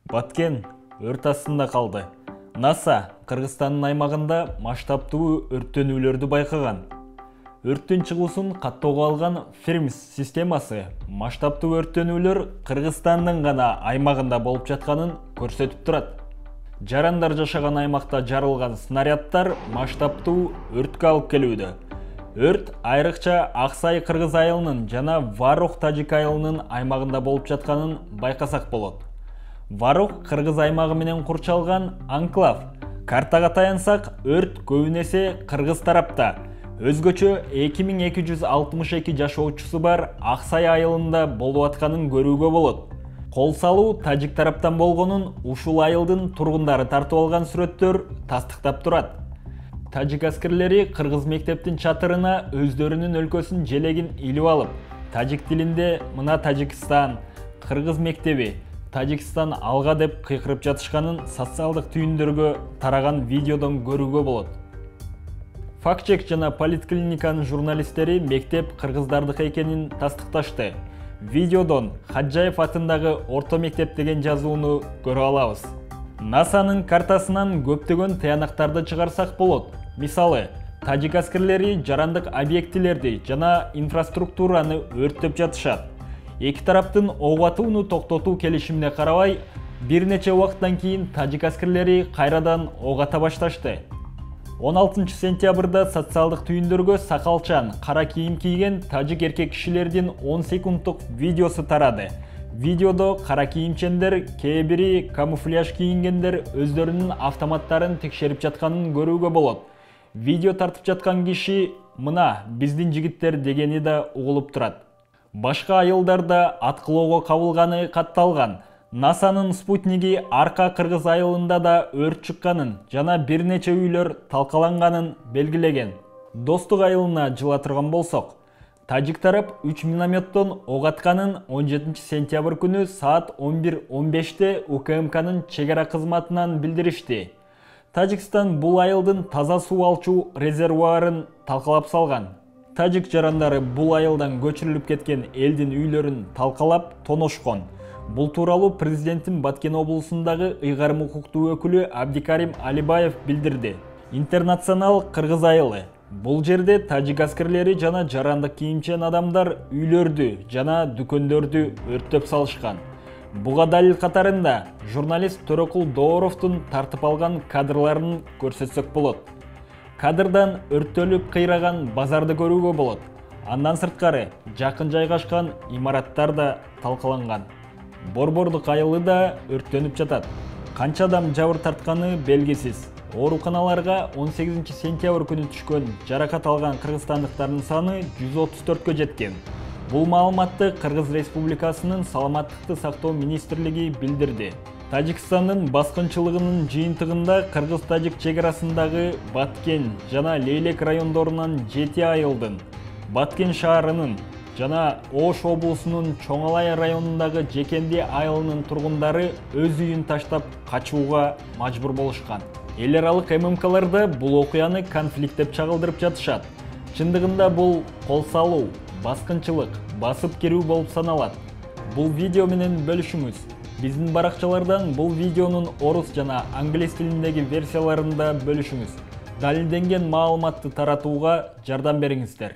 Баткен өрт астында қалды. НАСА Қырғызстанның аймағында масштабтуу өрттөнүүлөрдү байкаган. Өрттөн чыгуусун каттоого алган FIRMS системасы масштабтуу өрттөнүүлөр Кыргызстандын гана аймагында болуп жатканын көрсөтүп турат. Жарандар жашаган аймакта жарылган снаряддар масштабтуу өрткө алып келүүдө. Өрт айрыкча Аксай Кыргыз айылынын жана Варух Тажик айылынын аймагында болуп жатканын байкасак болот. Варух Кыргыз аймагы менен курчалган анклав. Картага таянсак, өрт көбүнесе Кыргыз тарапта. Өзгөчө 2262 жашоочусу бар Аксай айылында болуп атканын көрүүгө болот. Кол салуу тажик тараптан болгонун ушул айылдын тургундары тартып алган сүрөттөр тастыктап турат. Тажик аскерлери Кыргыз мектептин чатырына өздөрүнүн өлкөсүнүн желегин илип алып, тажик тилинде "Мына Тажикстан, Кыргыз мектеби, Тажикстан алга" деп кыйкырып жатышканын социалдык түйүндөргө тараган видеодон көрүүгө болот. Фактчек жана политклиниканын журналисттери мектеп кыргыздардыкы экенин тастыкташты. Видеодон Хаджаев атындагы орто мектеп деген жазууну көрө алабыз. НАСАнын картасынан көптөгөн таянактарды чыгарсак болот. Мисалы, тажик аскерлери жарандык объектилерди жана инфраструктураны өрттөп жатышат. Эки тараптын ок атууну токтотуу келишимине карабай, бир нече убакыттан кийин тажик аскерлери кайрадан ок ата башташты. 16 сентябрда социалдык түйүндөргө сакалчан, кара кийим кийген тажик эркек кишилердин 10 секунддук видеосу тарады. Видеодо кара кийимчендер, кээ бири камуфляж кийингендер өздөрүнүн автоматтарын текшерип жатканын көрүүгө болот. Видео тартып жаткан киши "Мына биздин жигиттер" дегени да угулуп турат. Башка айылдарда аткылоого кабылганы катталган. НАСАнын спутниги Арка Кыргыз айылында да өрт чыкканын жана бир нече үйлөр талкаланганын белгилеген. Достук айылына жыла турган болсок, тажик тарап 3 минометтон ок атканын 17 сентябрь күнү саат 11:15 УКМКнын чегара кызматынан билдиришти. Тажикстан бул айылдын таза суу алчу резервуарын талкалап салган. Тажик жарандары бул айылдан көчүрүлүп кеткен элдин үйлөрүн талкалап тоношкон. Бул тууралуу президенттин Баткен облусундагы ыйгарым укуктуу өкүлү Абдикарим Алибаев билдирди. Интернационал Кыргыз айылы. Бул жерде тажик аскерлери жана жарандык кийимчен адамдар үйлөрдү жана дүкөндөрдү өрттөп салышкан. Буга далил катарында журналист Төрөкул Дооровдун тартып алган кадрларын көрсөтсөк болот. Кадрдан өрттөлүп кыйраган базарды көрүүгө болот. Андан сырткары жакын жайгашкан имараттар да талкаланган. Борбордук айылы да өрттөнүп жатат. Канча адам жабыр тартканы белгисиз. Ооруканаларга 18 сентябрь күнү түшкөн жаракат алган кыргызстандыктардын саны 134кө жеткен. Бул маалыматты Кыргыз Республикасынын Саламаттыкты сактоо министрлиги билдирди. Тажикстандын баскынчылыгынын жыйынтыгында Кыргыз-Тажик чегарасындагы Баткен жана Лейлек райондорунан 7 айылдын, Баткен шаарынын жана Ош облусунун Чоңалай районундагы Жекенди айылынын тургундары өз үйүн таштап качууга мажбур болушкан. Эл аралык ММКларда бул окуяны конфликт деп чагылдырып жатышат. Чындыгында бул кол салуу, баскынчылык, басып кирүү болуп саналат. Бул видео менен бөлүшүңүз. Биздин баракчалардан бул видеонун орус жана англис тилиндеги версияларында бөлүшүңүз. Далилденген маалыматты таратууга жардам бериңиздер.